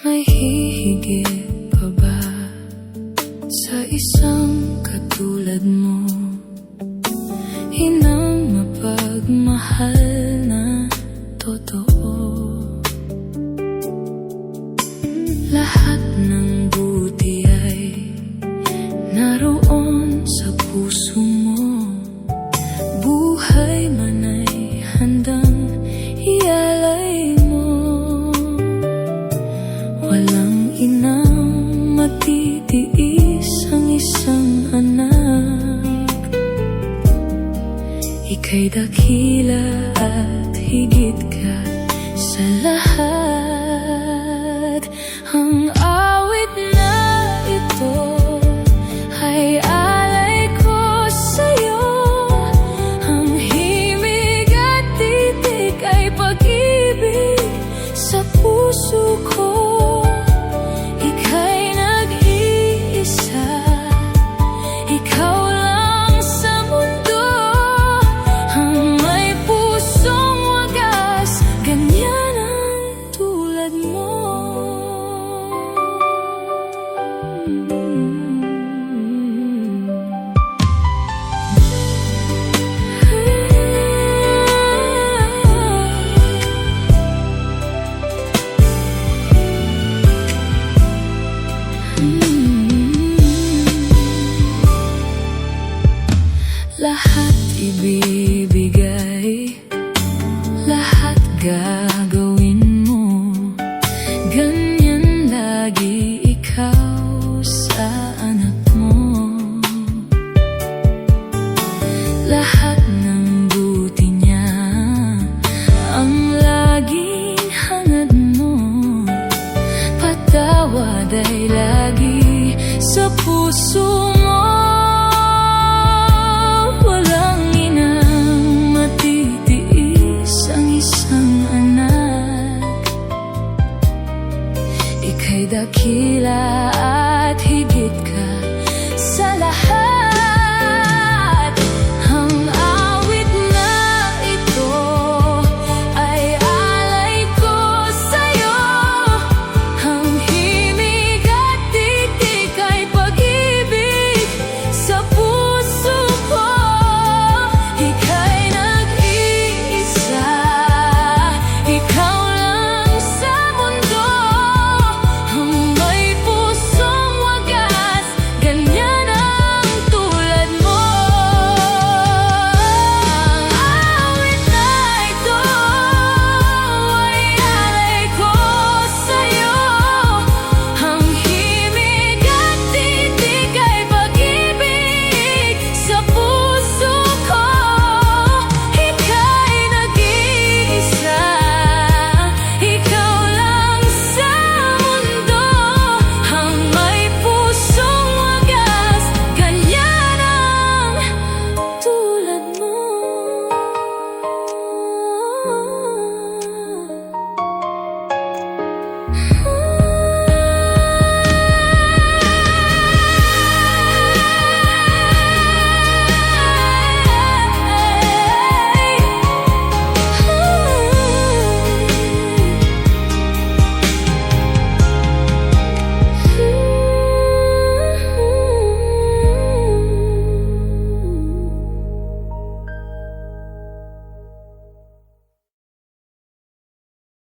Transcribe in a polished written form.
May hihigit pa ba sa isang katulad mo? Inang mapagmahal na totoo. Lahat ng buti ay naroon sa puso mo. Buhay man ay handang ialay mo. Walang inang matitiis ang isang anak. Ika'y dakila at higit ka sa lahat. Ang awit na ito ay alay ko sa'yo. Ang himig at titik ay pag-ibig sa puso ko. Ika'y nag-iisa, ikaw lang sa mundo. Ang may pusong wagas, ganyan ang tulad mo. Lahat ibibigay, lahat gagawin mo. Ganyan lagi ikaw sa anak mo. Lahat ng buti niya ang laging hangad mo. Patawad ay lagi sa puso mo. Walang inang matitiis ang isang anak. Ika'y dakila